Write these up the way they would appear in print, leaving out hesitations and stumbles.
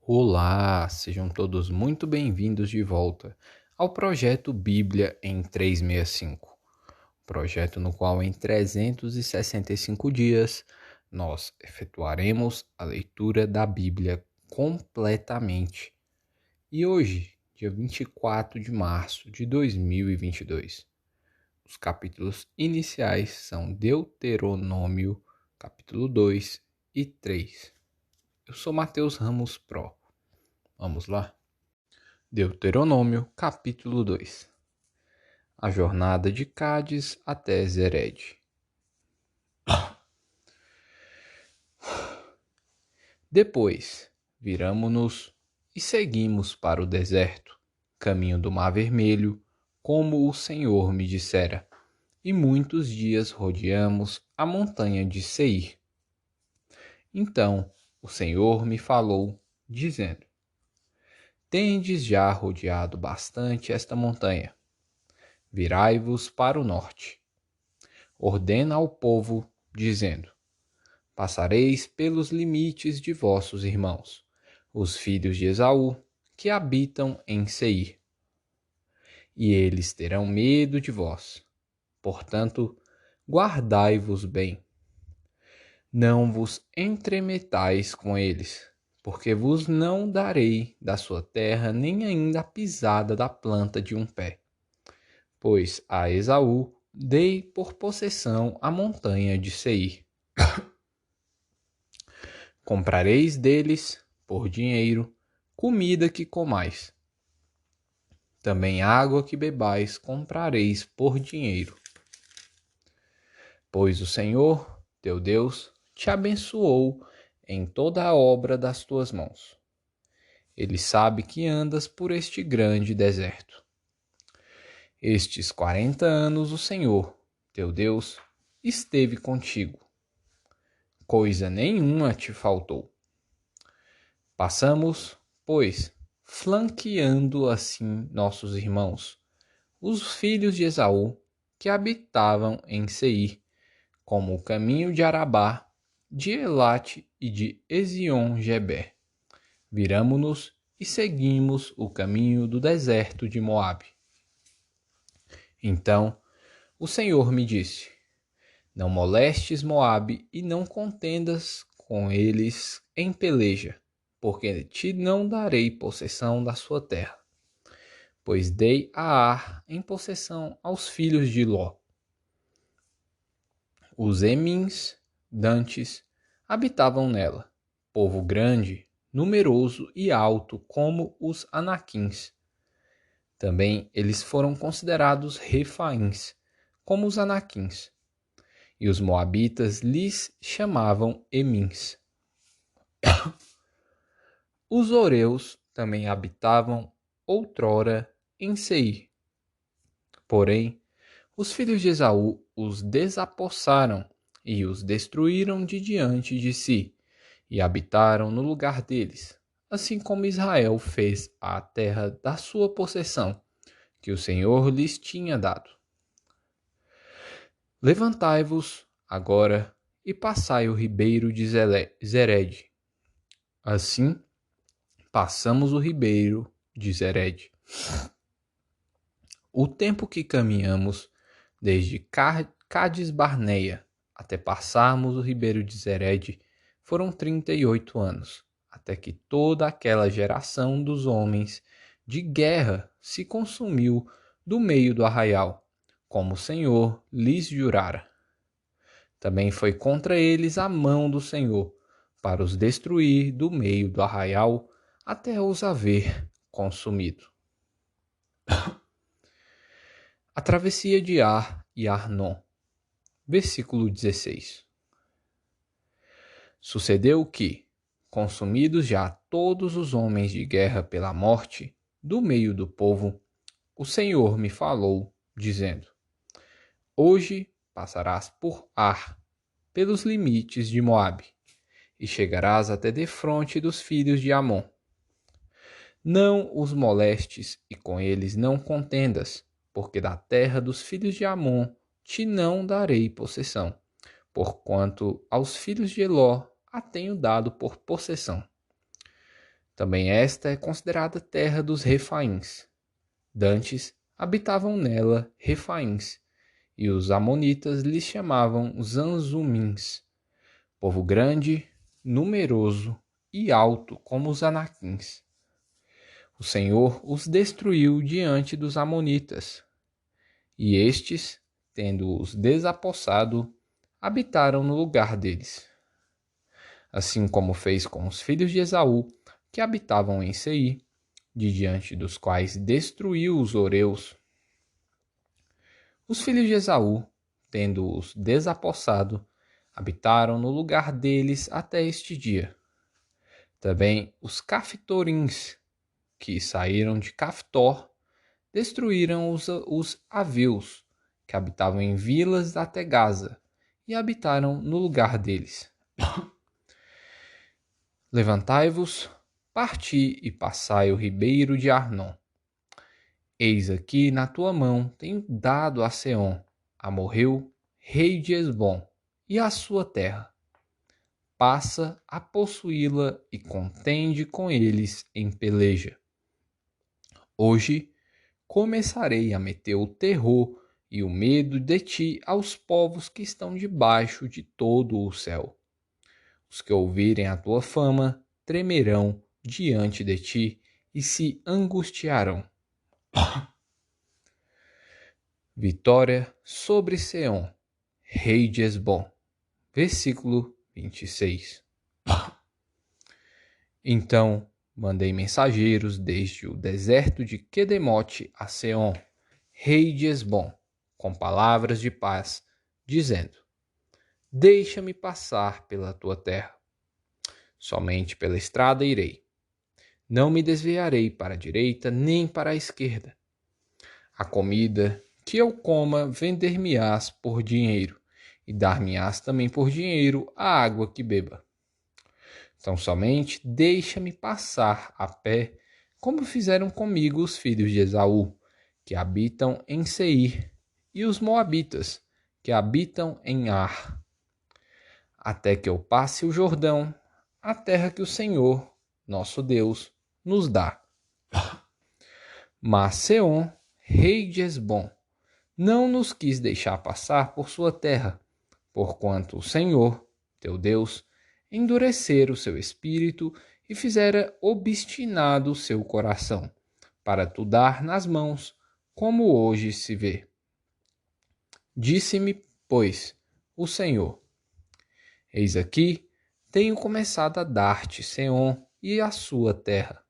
Olá, sejam todos muito bem-vindos de volta ao projeto Bíblia em 365, projeto no qual em 365 dias nós efetuaremos a leitura da Bíblia completamente. E hoje, dia 24 de março de 2022, os capítulos iniciais são Deuteronômio, capítulo 2 e 3. Eu sou Mateus Ramos Pro. Vamos lá? Deuteronômio, capítulo 2. A jornada de Cádiz até Zered. Depois, viramo-nos e seguimos para o deserto, caminho do Mar Vermelho, como o Senhor me dissera, e muitos dias rodeamos a montanha de Seir. Então o Senhor me falou, dizendo: Tendes já rodeado bastante esta montanha. Virai-vos para o norte. Ordena ao povo, dizendo: Passareis pelos limites de vossos irmãos, os filhos de Esaú, que habitam em Seir. E eles terão medo de vós. Portanto, guardai-vos bem. Não vos entremetais com eles, porque vos não darei da sua terra nem ainda a pisada da planta de um pé. Pois a Esaú dei por possessão a montanha de Seir. Comprareis deles, por dinheiro, comida que comais. Também água que bebais comprareis por dinheiro. Pois o Senhor, teu Deus, te abençoou em toda a obra das tuas mãos. Ele sabe que andas por este grande deserto. Estes 40 anos o Senhor, teu Deus, esteve contigo. Coisa nenhuma te faltou. Passamos, pois, flanqueando assim nossos irmãos, os filhos de Esaú, que habitavam em Seir, como o caminho de Arabá, de Elate e de Ezion-Geber. Viramo-nos e seguimos o caminho do deserto de Moabe. Então o Senhor me disse: Não molestes Moabe e não contendas com eles em peleja, porque te não darei possessão da sua terra. Pois dei a Ar em possessão aos filhos de Ló. Os Emins, dantes, habitavam nela, povo grande, numeroso e alto como os Anaquins. Também eles foram considerados Refaíns, como os Anaquins. E os moabitas lhes chamavam Emins. Os Oreus também habitavam outrora em Seir. Porém, os filhos de Esaú os desapossaram e os destruíram de diante de si, e habitaram no lugar deles, assim como Israel fez à terra da sua possessão, que o Senhor lhes tinha dado. Levantai-vos agora e passai o ribeiro de Zered. Assim, passamos o ribeiro de Zered. O tempo que caminhamos desde Cádiz Barneia até passarmos o ribeiro de Zered foram 38 anos, até que toda aquela geração dos homens de guerra se consumiu do meio do arraial, como o Senhor lhes jurara. Também foi contra eles a mão do Senhor, para os destruir do meio do arraial até os haver consumido. A travessia de Ar e Arnon. Versículo 16. Sucedeu que, consumidos já todos os homens de guerra pela morte, do meio do povo, o Senhor me falou, dizendo: Hoje passarás por Ar, pelos limites de Moabe, e chegarás até defronte dos filhos de Amon. Não os molestes e com eles não contendas, porque da terra dos filhos de Amon te não darei possessão, porquanto aos filhos de Eló a tenho dado por possessão. Também esta é considerada terra dos Refaíns. Dantes habitavam nela Refaíns, e os amonitas lhes chamavam Zanzumins, povo grande, numeroso e alto como os anaquins. O Senhor os destruiu diante dos amonitas, e estes, tendo-os desapossado, habitaram no lugar deles. Assim como fez com os filhos de Esaú, que habitavam em Seir, de diante dos quais destruiu os horeus. Os filhos de Esaú, tendo-os desapossado, habitaram no lugar deles até este dia. Também os caftorins, que saíram de Caftor, destruíram os aveus, que habitavam em vilas até Gaza, e habitaram no lugar deles. Levantai-vos, parti e passai o ribeiro de Arnon. Eis aqui na tua mão tenho dado a Seom, amorreu, rei de Hesbom, e a sua terra. Passa a possuí-la e contende com eles em peleja. Hoje começarei a meter o terror e o medo de ti aos povos que estão debaixo de todo o céu. Os que ouvirem a tua fama tremerão diante de ti e se angustiarão. Vitória sobre Seom, rei de Hesbom. Versículo 26. Então mandei mensageiros desde o deserto de Quedemote a Seom, rei de Hesbom, com palavras de paz, dizendo: deixa-me passar pela tua terra. Somente pela estrada irei. Não me desviarei para a direita nem para a esquerda. A comida que eu coma vender-me-ás por dinheiro, e dar-me-ás também por dinheiro a água que beba. Então somente deixa-me passar a pé, como fizeram comigo os filhos de Esaú, que habitam em Seir, e os moabitas, que habitam em Ar, até que eu passe o Jordão, a terra que o Senhor, nosso Deus, nos dá. Mas Seom, rei de Hesbom, não nos quis deixar passar por sua terra, porquanto o Senhor, teu Deus, endurecera o seu espírito e fizera obstinado o seu coração, para tu dar nas mãos, como hoje se vê. Disse-me, pois, o Senhor: eis aqui, tenho começado a dar-te Seom e a sua terra.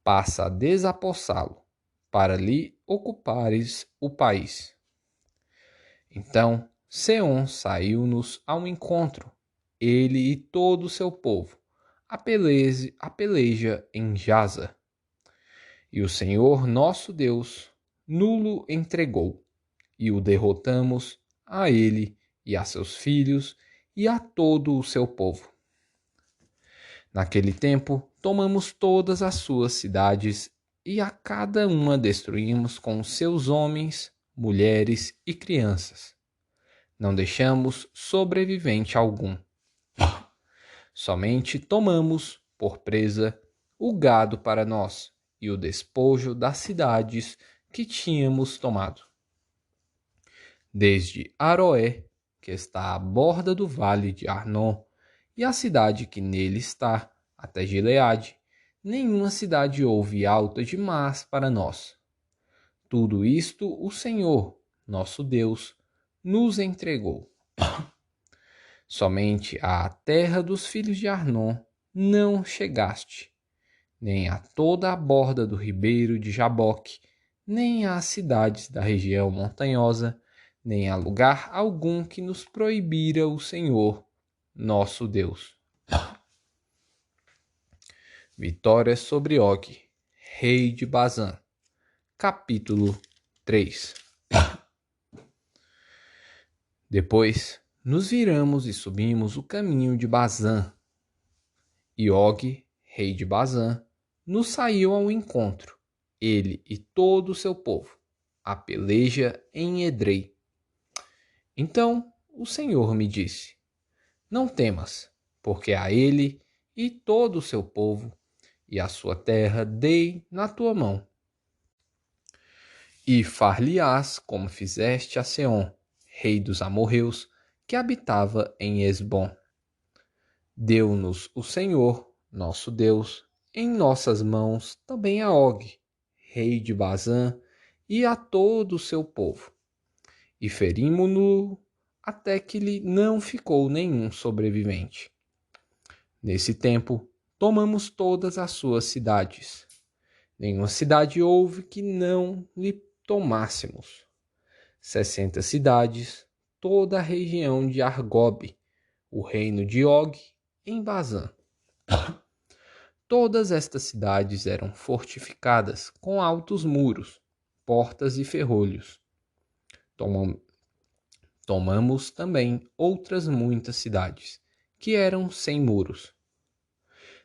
Passa a desapossá-lo, para lhe ocupares o país. Então Seom saiu-nos ao encontro, ele e todo o seu povo, a peleja em Jaza. E o Senhor nosso Deus nulo entregou, e o derrotamos a ele e a seus filhos e a todo o seu povo. Naquele tempo, tomamos todas as suas cidades e a cada uma destruímos com seus homens, mulheres e crianças. Não deixamos sobrevivente algum. Somente tomamos, por presa, o gado para nós e o despojo das cidades que tínhamos tomado. Desde Aroé, que está à borda do vale de Arnon, e a cidade que nele está, até Gileade, nenhuma cidade houve alta demais para nós. Tudo isto o Senhor, nosso Deus, nos entregou. Somente à terra dos filhos de Arnon não chegaste, nem a toda a borda do ribeiro de Jaboque, nem às cidades da região montanhosa, nem a lugar algum que nos proibira o Senhor, nosso Deus. Vitória sobre Og, rei de Bazã. Capítulo 3. Depois nos viramos e subimos o caminho de Bazã. E Og, rei de Bazã, nos saiu ao encontro, ele e todo o seu povo, a peleja em Edrei. Então o Senhor me disse: não temas, porque a ele e todo o seu povo e a sua terra dei na tua mão. E far-lhe-ás como fizeste a Seom, rei dos amorreus, que habitava em Hesbom. Deu-nos o Senhor, nosso Deus, em nossas mãos também a Og, rei de Bazã, e a todo o seu povo. E ferimo-no até que lhe não ficou nenhum sobrevivente. Nesse tempo, tomamos todas as suas cidades. Nenhuma cidade houve que não lhe tomássemos. 60 cidades, toda a região de Argobe, o reino de Og, em Bazã. Todas estas cidades eram fortificadas com altos muros, portas e ferrolhos. Tomamos também outras muitas cidades, que eram sem muros.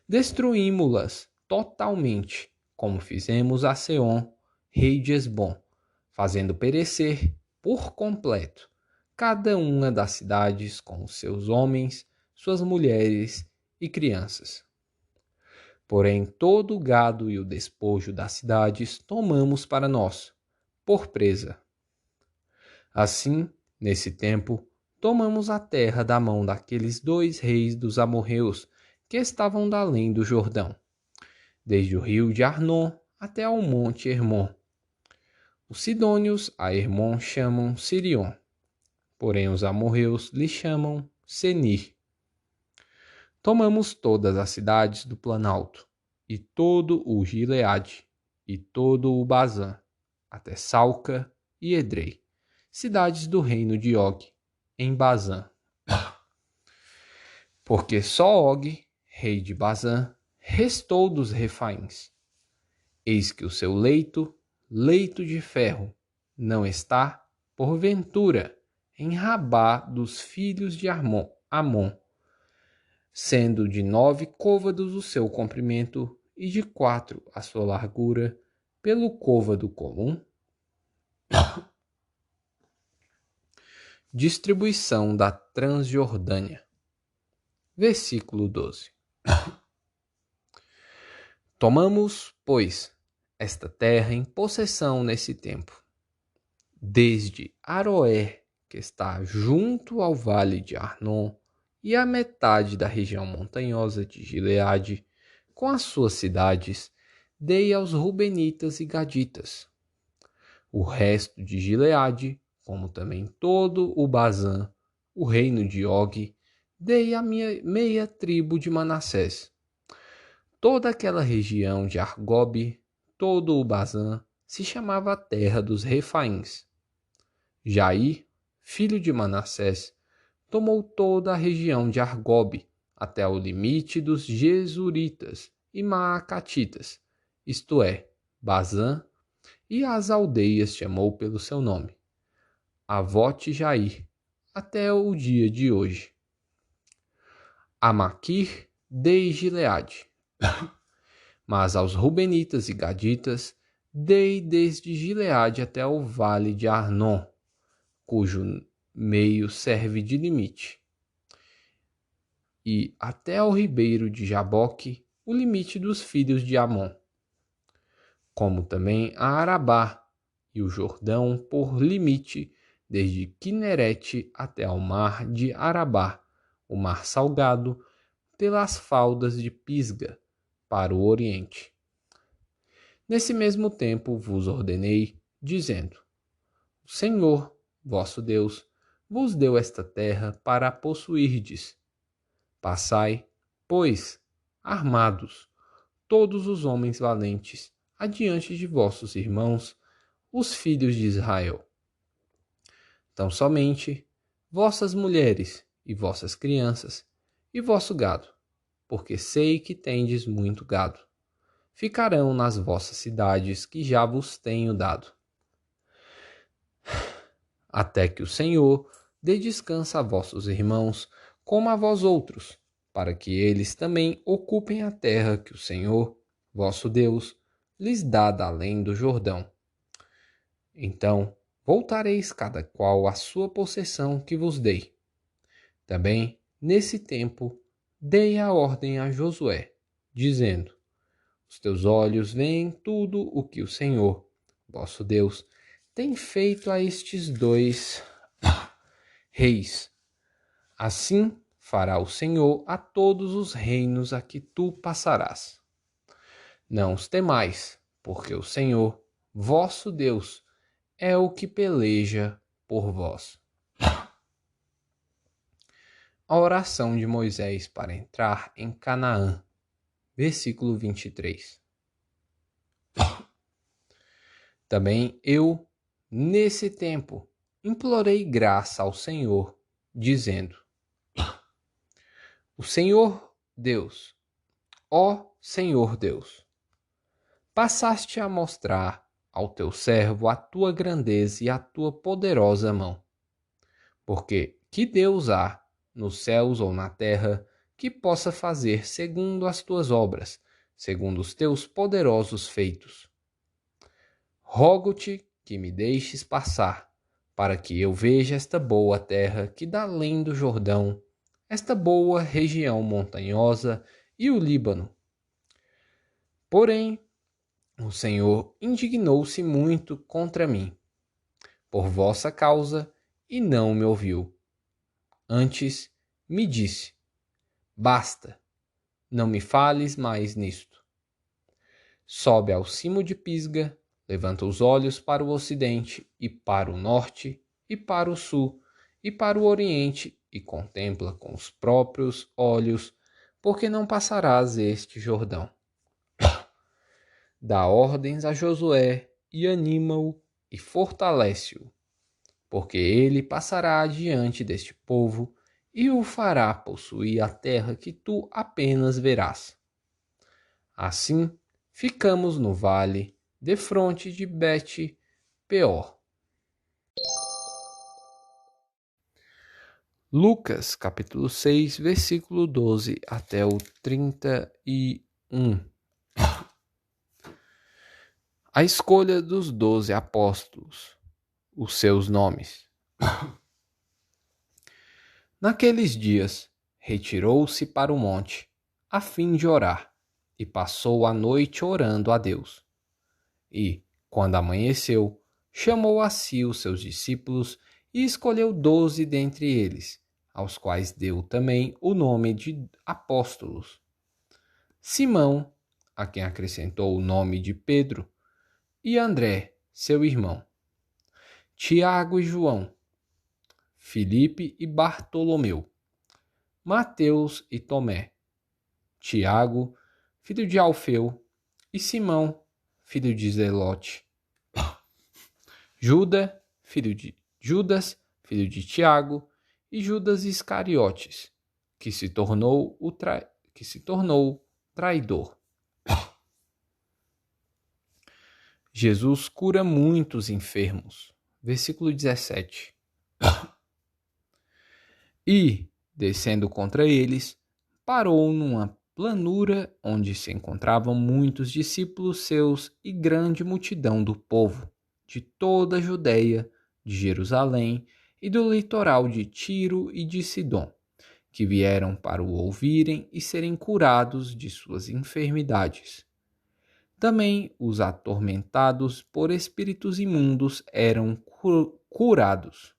Destruímo-las totalmente, como fizemos a Seom, rei de Hesbom, fazendo perecer por completo cada uma das cidades com os seus homens, suas mulheres e crianças. Porém, todo o gado e o despojo das cidades tomamos para nós, por presa. Assim, nesse tempo, tomamos a terra da mão daqueles 2 reis dos amorreus que estavam da além do Jordão, desde o rio de Arnon até ao monte Hermon. Os sidônios a Hermon chamam Sirion, porém os amorreus lhe chamam Senir. Tomamos todas as cidades do Planalto, e todo o Gileade, e todo o Bazã, até Salca e Edrei, cidades do reino de Og, em Bazã. Porque só Og, rei de Bazã, restou dos Refaíns. Eis que o seu leito, leito de ferro, não está, porventura, em Rabá dos filhos de Amon, sendo de 9 côvados o seu comprimento e de 4 a sua largura, pelo côvado comum. Distribuição da Transjordânia. Versículo 12. Tomamos, pois, esta terra em possessão nesse tempo, desde Aroer, que está junto ao vale de Arnon, e a metade da região montanhosa de Gileade, com as suas cidades, dei aos Rubenitas e Gaditas. O resto de Gileade, como também todo o Bazã, o reino de Og, dei a minha meia tribo de Manassés. Toda aquela região de Argobe, todo o Bazã, se chamava a terra dos Refaíns. Jair, filho de Manassés, tomou toda a região de Argobe, até o limite dos Gesuritas e Maacatitas, isto é, Bazã, e as aldeias chamou pelo seu nome, Avote Jair, até o dia de hoje. A Maquir dei Gileade, mas aos Rubenitas e Gaditas dei desde Gileade até o vale de Arnon, cujo meio serve de limite, e até ao ribeiro de Jaboque, o limite dos filhos de Amon, como também a Arabá e o Jordão por limite, desde Quinerete até ao mar de Arabá, o mar salgado, pelas faldas de Pisga, para o oriente. Nesse mesmo tempo vos ordenei, dizendo: o Senhor, vosso Deus, vos deu esta terra para a possuirdes. Passai, pois, armados, todos os homens valentes, adiante de vossos irmãos, os filhos de Israel. Tão somente vossas mulheres e vossas crianças e vosso gado, porque sei que tendes muito gado, ficarão nas vossas cidades que já vos tenho dado, até que o Senhor dê descanso a vossos irmãos, como a vós outros, para que eles também ocupem a terra que o Senhor, vosso Deus, lhes dá da além do Jordão. Então voltareis cada qual à sua possessão que vos dei. Também, nesse tempo, dei a ordem a Josué, dizendo: Os teus olhos veem tudo o que o Senhor, vosso Deus, tem feito a estes dois reis. Assim fará o Senhor a todos os reinos a que tu passarás. Não os temais, porque o Senhor, vosso Deus, é o que peleja por vós. A oração de Moisés para entrar em Canaã. Versículo 23. Também eu, nesse tempo, implorei graça ao Senhor, dizendo: O Senhor Deus, ó Senhor Deus, passaste a mostrar ao teu servo a tua grandeza e a tua poderosa mão. Porque que Deus há, nos céus ou na terra, que possa fazer segundo as tuas obras, segundo os teus poderosos feitos? Rogo-te que me deixes passar, para que eu veja esta boa terra que dá além do Jordão, esta boa região montanhosa e o Líbano. Porém, o Senhor indignou-se muito contra mim, por vossa causa, e não me ouviu. Antes, me disse: Basta, não me fales mais nisto. Sobe ao cimo de Pisga, levanta os olhos para o ocidente, e para o norte, e para o sul, e para o oriente, e contempla com os próprios olhos, porque não passarás este Jordão. Dá ordens a Josué, e anima-o, e fortalece-o, porque ele passará adiante deste povo, e o fará possuir a terra que tu apenas verás. Assim, ficamos no vale, defronte de Bet-peor. Lucas, capítulo 6, versículo 12 até o 31. A escolha dos 12 apóstolos, os seus nomes. Naqueles dias, retirou-se para o monte, a fim de orar, e passou a noite orando a Deus. E, quando amanheceu, chamou a si os seus discípulos e escolheu 12 dentre eles, aos quais deu também o nome de apóstolos. Simão, a quem acrescentou o nome de Pedro, e André, seu irmão, Tiago e João, Filipe e Bartolomeu, Mateus e Tomé, Tiago, filho de Alfeu, e Simão, filho de Zelote, Judas, filho de Tiago, e Judas Iscariotes, que se tornou traidor. Jesus cura muitos enfermos. Versículo 17. E, descendo contra eles, parou numa planura onde se encontravam muitos discípulos seus e grande multidão do povo, de toda a Judeia, de Jerusalém e do litoral de Tiro e de Sidom, que vieram para o ouvirem e serem curados de suas enfermidades. Também os atormentados por espíritos imundos eram curados.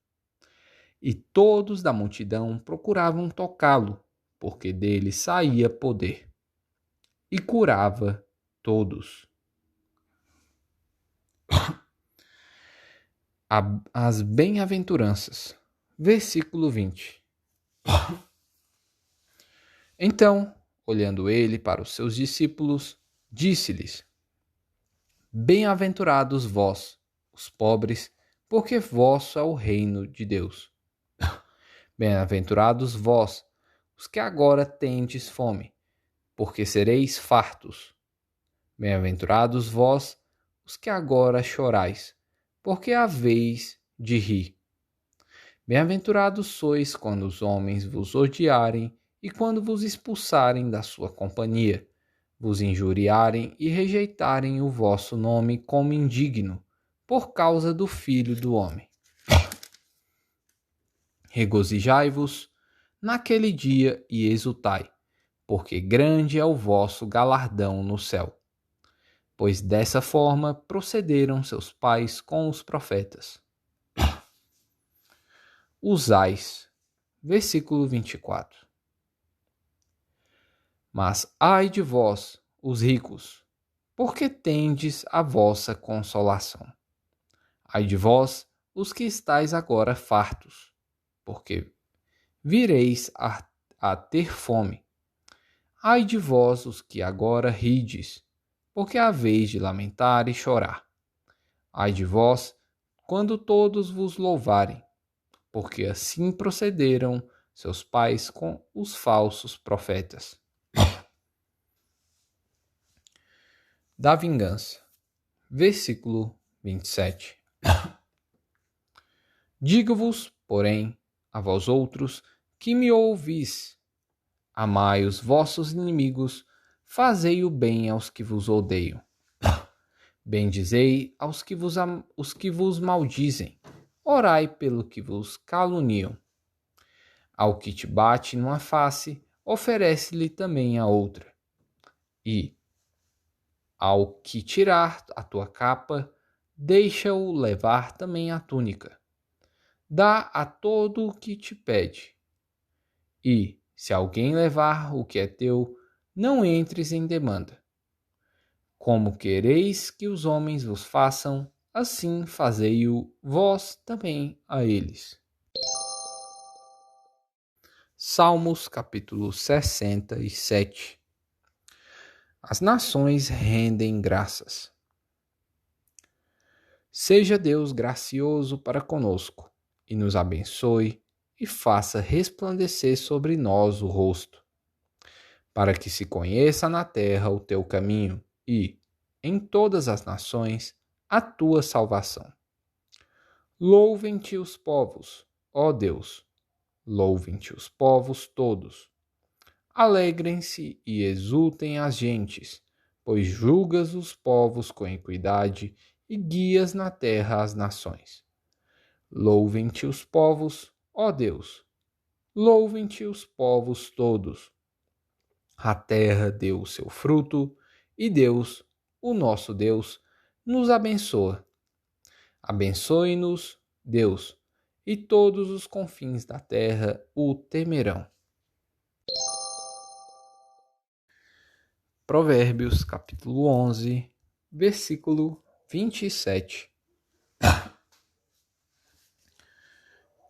E todos da multidão procuravam tocá-lo, porque dele saía poder. E curava todos. As bem-aventuranças. Versículo 20. Então, olhando ele para os seus discípulos, disse-lhes: Bem-aventurados vós, os pobres, porque vosso é o reino de Deus. Bem-aventurados vós, os que agora tendes fome, porque sereis fartos. Bem-aventurados vós, os que agora chorais, porque haveis de rir. Bem-aventurados sois quando os homens vos odiarem e quando vos expulsarem da sua companhia, vos injuriarem e rejeitarem o vosso nome como indigno, por causa do Filho do Homem. Regozijai-vos naquele dia e exultai, porque grande é o vosso galardão no céu, pois dessa forma procederam seus pais com os profetas. Usais, versículo 24. Mas ai de vós, os ricos, porque tendes a vossa consolação. Ai de vós, os que estáis agora fartos, porque vireis a ter fome. Ai de vós, os que agora rides, porque haveis de lamentar e chorar. Ai de vós, quando todos vos louvarem, porque assim procederam seus pais com os falsos profetas. Da vingança. Versículo 27. Digo-vos, porém, a vós outros, que me ouvis, amai os vossos inimigos, fazei o bem aos que vos odeiam. Bendizei os que vos maldizem, orai pelo que vos caluniam. Ao que te bate numa face, oferece-lhe também a outra. E, ao que tirar a tua capa, deixa-o levar também a túnica. Dá a todo o que te pede. E, se alguém levar o que é teu, não entres em demanda. Como quereis que os homens vos façam, assim fazei-o vós também a eles. Salmos capítulo 67. As nações rendem graças. Seja Deus gracioso para conosco, e nos abençoe, e faça resplandecer sobre nós o rosto, para que se conheça na terra o teu caminho, e, em todas as nações, a tua salvação. Louvem-te os povos, ó Deus, louvem-te os povos todos. Alegrem-se e exultem as gentes, pois julgas os povos com equidade e guias na terra as nações. Louvem-te os povos, ó Deus, louvem-te os povos todos. A terra deu o seu fruto, e Deus, o nosso Deus, nos abençoa. Abençoe-nos, Deus, e todos os confins da terra o temerão. Provérbios, capítulo 11, versículo 27.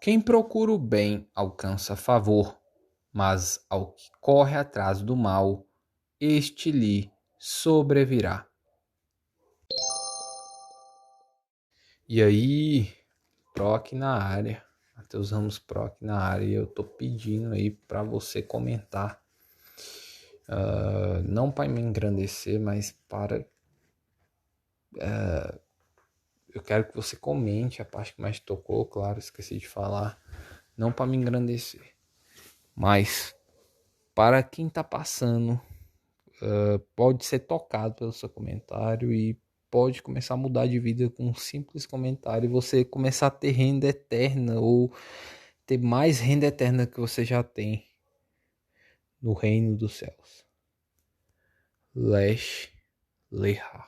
Quem procura o bem alcança favor, mas ao que corre atrás do mal, este lhe sobrevirá. E aí, Proc na área, Matheus Ramos Proc na área, e eu tô pedindo aí para você comentar. Não para me engrandecer, mas para... eu quero que você comente a parte que mais tocou, claro, esqueci de falar. Não para me engrandecer, mas para quem está passando, pode ser tocado pelo seu comentário e pode começar a mudar de vida com um simples comentário e você começar a ter renda eterna ou ter mais renda eterna que você já tem no reino dos céus. Lesh Leha.